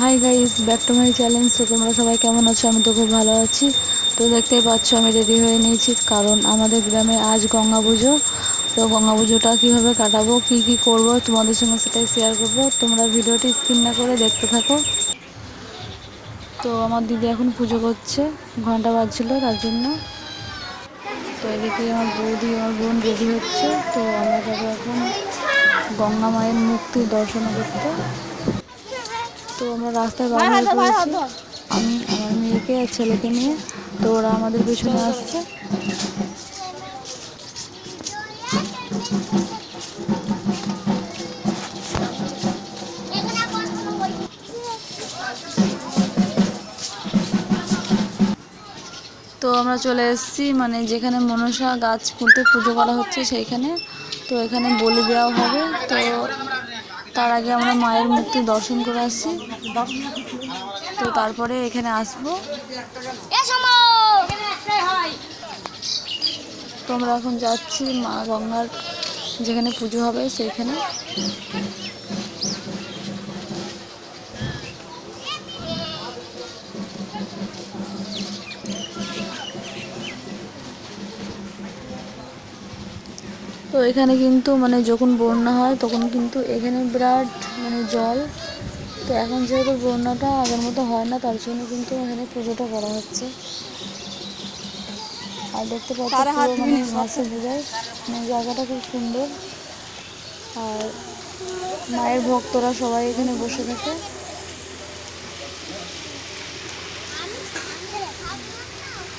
Hi guys, back to my challenge. তো তোমরা সবাই কেমন আছো? আমি তো খুব ভালো আছি। তো দেখতেই পাচ্ছ আমি রেডি হয়ে নিয়েছি, কারণ আমাদের গ্রামে আজ গঙ্গা পুজো। তো গঙ্গা পুজোটা কীভাবে কাটাবো, কি করব তোমাদের সঙ্গে সেটাই শেয়ার করবো। তোমরা ভিডিওটি স্কিপ না করে দেখতে থাকো। তো আমার দিদি এখন পুজো করছে, ঘন্টা বাজছিল তার জন্য। তো এদিকে আমার বৌদি, আমার বোন রেডি হচ্ছে। তো আমরা যাবো এখন গঙ্গা মায়ের মুক্তির দর্শন করতে। তো আমরা রাস্তায় বার হয়ে পড়েছি, আমি আমার মেয়েকে আর ছেলেকে নিয়ে। তো ওরা আমাদের পেছনে আসছে। তো আমরা চলে এসেছি, মানে যেখানে মনসা গাছ পুঁতে পুজো করা হচ্ছে সেইখানে। তো এখানে বলি দেওয়া হবে। তো তার আগে আমরা মায়ের মূর্তি দর্শন করে আসছি, তো তারপরে এখানে আসবো। তো আমরা এখন যাচ্ছি মা গঙ্গার যেখানে পুজো হবে সেইখানে। তো এখানে কিন্তু মানে যখন বন্যা হয় তখন কিন্তু এখানে বিরাট মানে জল। তো এখন যেহেতু বন্যাটা আগের মতো হয় না, তার জন্য কিন্তু এখানে পুজোটা করা হচ্ছে। আর দেখতে পাচ্ছি পুরো মানে ঘাসে বোঝায়, মানে জায়গাটা খুব সুন্দর। আর মায়ের ভক্তরা সবাই এখানে বসে থাকে।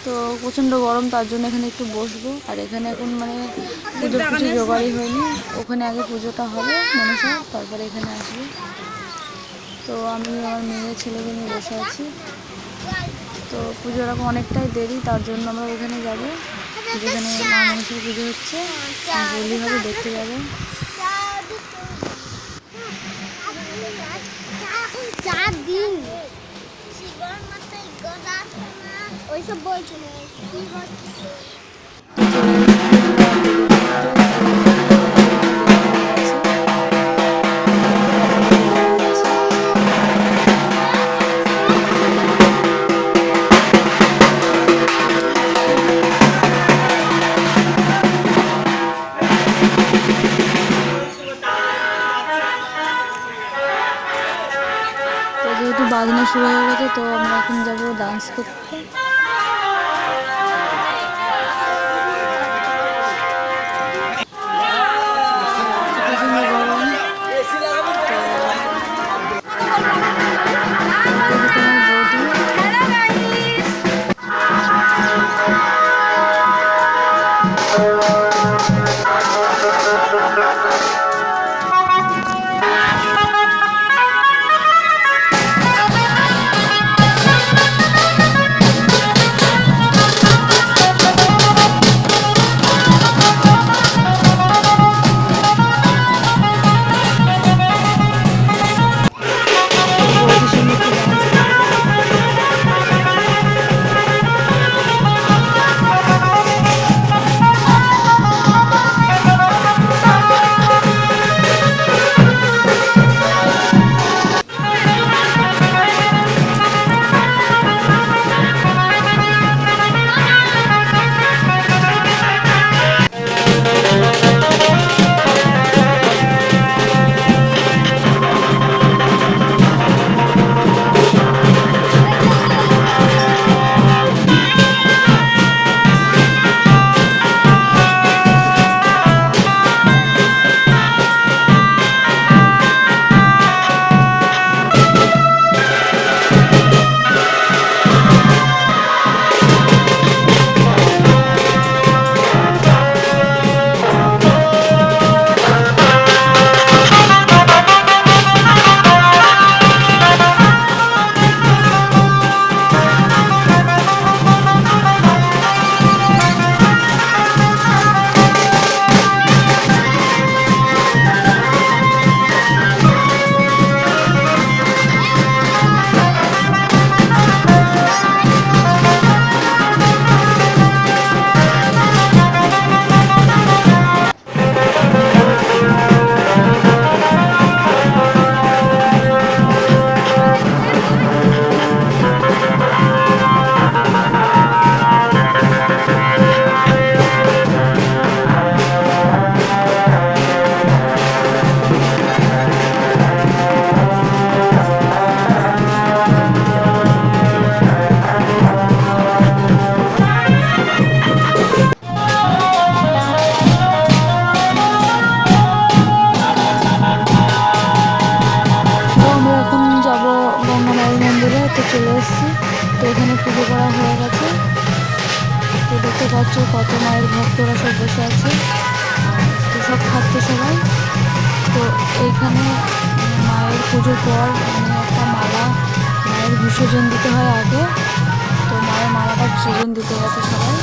তো প্রচণ্ড গরম, তার জন্য এখানে একটু বসবো। আর এখানে এখন মানে পুজোর কিছু জোগাড়ই হয়নি, ওখানে আগে পুজোটা হবে মানুষের, তারপরে এখানে আসবে। তো আমি আমার মেয়ে ছেলেকে নিয়ে বসে আছি। তো পুজোর এখন অনেকটাই দেরি, তার জন্য আমরা ওখানে যাবো যেখানে মা মানুষের পুজো হচ্ছে, বলি হবে, দেখতে যাবো। ওইসব বলছে না কি হচ্ছে। তো যেহেতু বাজনা শুরু হয়ে গেছে, তো আমরা এখন যাবো ডান্স করতে। দেখতে চলে এসেছি। তো এখানে পুজো করা হয়ে গেছে। তো দেখতে পাচ্ছ কত মায়ের ভক্তরা সব বসে আছে, তো সব খাচ্ছে সবাই। তো এইখানে মায়ের পুজোর পর একটা মালা, মায়ের বিসর্জন দিতে হয় আগে। তো মায়ের মালাটা বিসর্জন দিতে গেছে সবাই।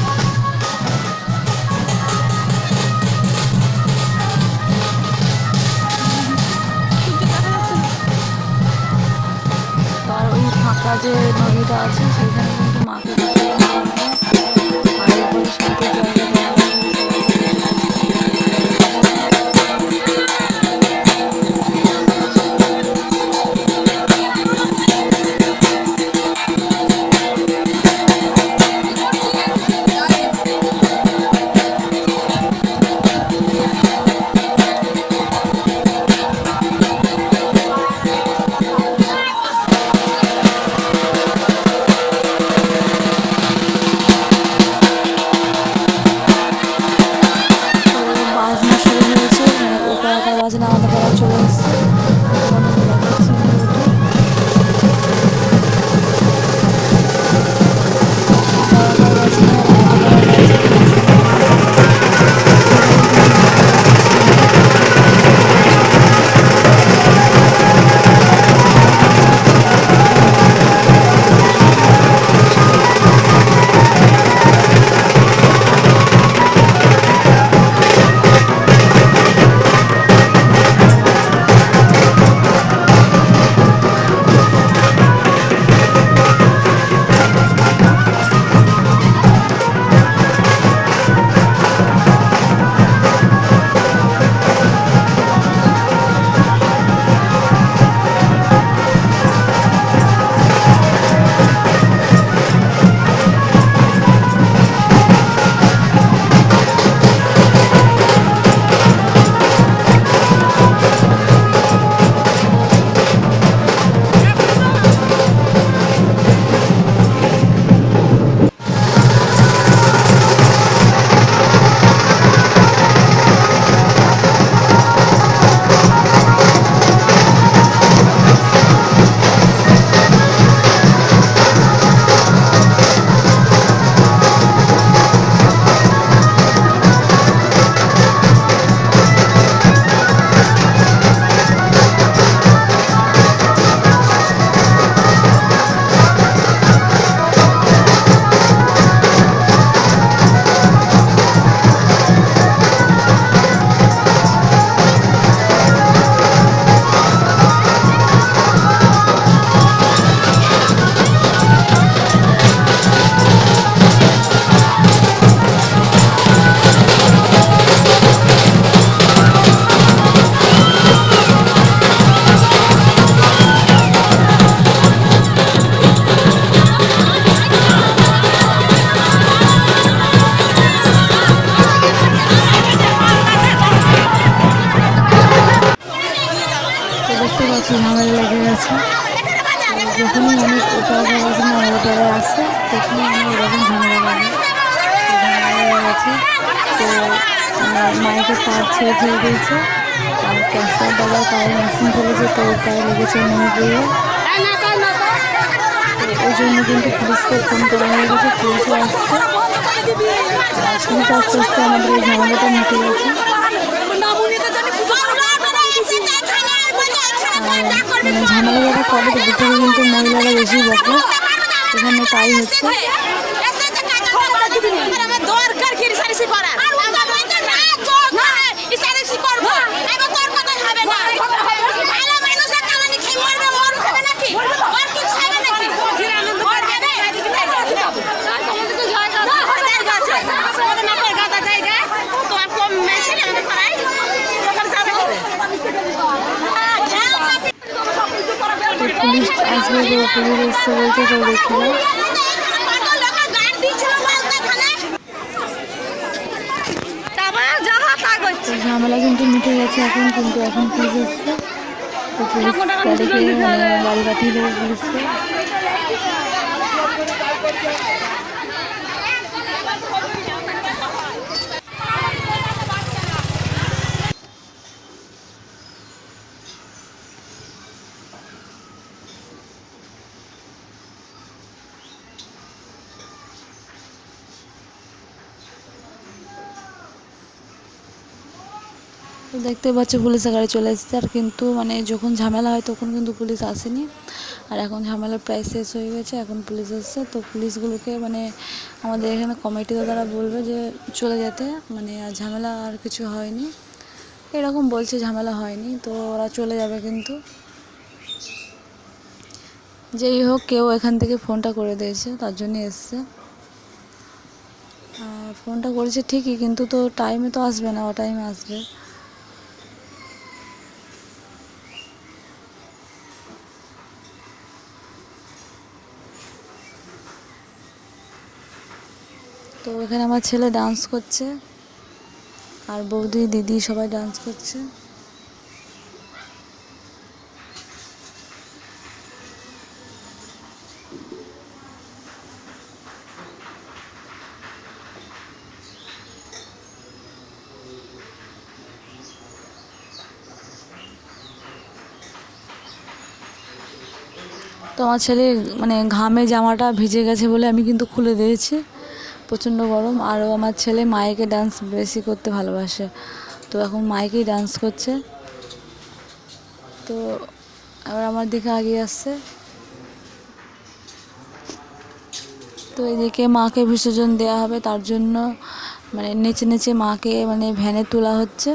তার ওই ফাঁকা যে নদীটা আছে সেখানে কিন্তু মাকে বিসর্জন দেওয়া হবে। আর এরপরে শান্তির জায়গা দেওয়া হবে। বাজনা শুরু হয়েছে, ওপরাকার বাজনা আমাদের পাড়ায় চলে এসছে। দেখাচ্ছি দেখতে পাচ্ছি ঝামেলা লেগে গেছে। যখনই অনেক ওপরাকার বাজনা আমাদের পাড়ায় আসে তখনই আমি এরকম ঝামেলা লাগে, ঝামেলা লেগে গেছে। তো মাইকের তার ছেড়ে ফেলে দিয়েছে, আর ক্যাশিয়ার দাদার পায়ে মেশিন ফেলেছে, তো ওর পায়ে লেগেছে মনে পড়ে। ওই জন্য কিন্তু পুলিশকে ফোন করা হয়ে গেছে, পুলিশও আসছে। পুলিশ আস্তে আস্তে আমাদের এই ঝামেলাটা মিটে গেছে। ঝামেলা যারা করে তাদের থেকে কিন্তু মহিলারা বেশি বকে, এখানে তাই হচ্ছে। পুলিশ আসবে, পুলিশ এসছে বলছে, তো দেখি ঝামেলা কিন্তু মিটে গেছে এখন, কিন্তু এখন পুলিশ এসছে। তো পুলিশ তাদেরকে বাড়ি পাঠিয়ে দেবে পুলিশকে। তো দেখতে পাচ্ছ পুলিশের গাড়ি চলে এসেছে, আর কিন্তু মানে যখন ঝামেলা হয় তখন কিন্তু পুলিশ আসেনি। আর এখন ঝামেলা প্রায় শেষ হয়ে গেছে, এখন পুলিশ এসছে। তো পুলিশগুলোকে মানে আমাদের এখানে কমিটির দ্বারা বলবে যে চলে যেতে, মানে আর ঝামেলা আর কিছু হয়নি এরকম বলছে, ঝামেলা হয়নি, তো ওরা চলে যাবে। কিন্তু যেই হোক কেউ এখান থেকে ফোনটা করে দিয়েছে, তার জন্য এসছে। ফোনটা করেছে ঠিকই, কিন্তু তো টাইমে তো আসবে না, ও টাইমে আসবে। তো এখানে আমার ছেলে ডান্স করছে, আর বৌদি দিদি সবাই ডান্স করছে। তো আমার ছেলে মানে ঘামে জামাটা ভিজে গেছে বলে আমি কিন্তু খুলে দিয়েছি, প্রচণ্ড গরম। আরও আমার ছেলে মাইকে ডান্স বেশি করতে ভালোবাসে, তো এখন মাইকেই ডান্স করছে। তো আবার আমার দিকে এগিয়ে আসছে। তো এদিকে মাকে বিসর্জন দেওয়া হবে, তার জন্য মানে নেচে নেচে মাকে মানে ভ্যানে তোলা হচ্ছে।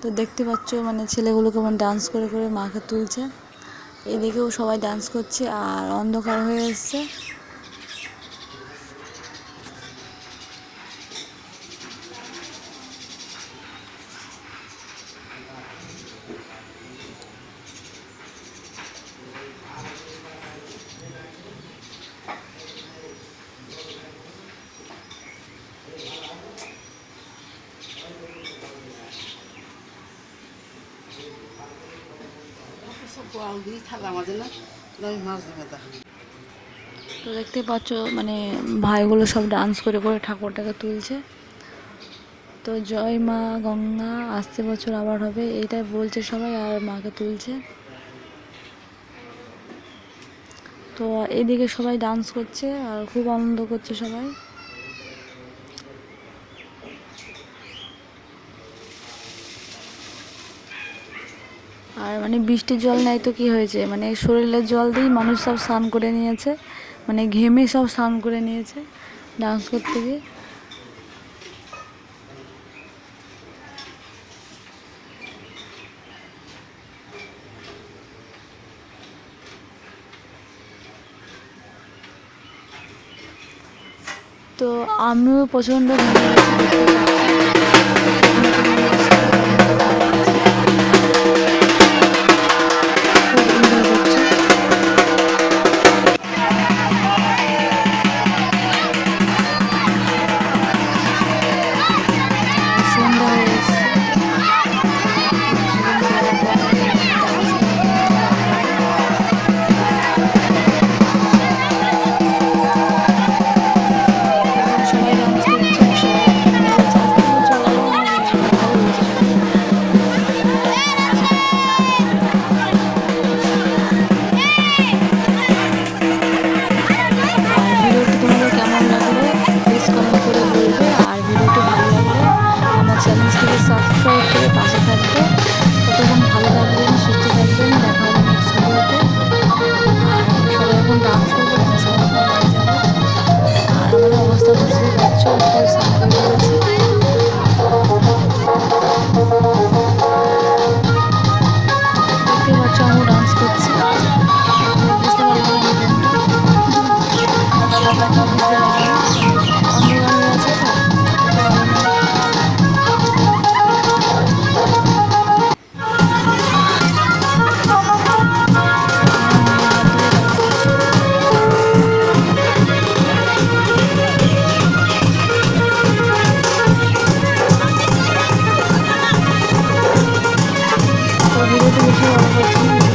তো দেখতে পাচ্ছ মানে ছেলেগুলোকে মানে ডান্স করে করে মাকে তুলছে। এদিকেও সবাই ডান্স করছে, আর অন্ধকার হয়ে এসছে। তো দেখতে পাচ্ছ মানে ভাইগুলো সব ডান্স করে করে ঠাকুরটাকে তুলছে। তো জয় মা গঙ্গা, আসছে বছর আবার হবে, এইটাই বলছে সবাই, আর মাকে তুলছে। তো এদিকে সবাই ডান্স করছে আর খুব আনন্দ করছে সবাই। আর মানে বৃষ্টির জল নেই তো কি হয়েছে, মানে শরীরের জল দিয়েই মানুষ সব স্নান করে নিয়েছে, মানে ঘেমে সব স্নান করে নিয়েছে ডান্স করতে গিয়ে। তো আমিও প্রচণ্ড চ্যানেলটিকে সাবস্ক্রাইব করে পাশে থাকবে। ততক্ষণ ভালো থাকবেন, সুস্থ থাকবেন, দেখা হবে নেক্সট ভিডিওতে। আর সবাই এখন ডান্স করবে, ডান্স করে বাড়ি যাবে। আর আমাদের অবস্থা বুঝতেই পারছো, ফুল স্নান করে ফেলেছি। দেখতে পাচ্ছ আমি ডান্স করছি, বুঝতে পারবো না বুঝতে পারবো না, অন্ধকার হয়ে আছে তো। ভিডিওটি বেশি বড় করছি।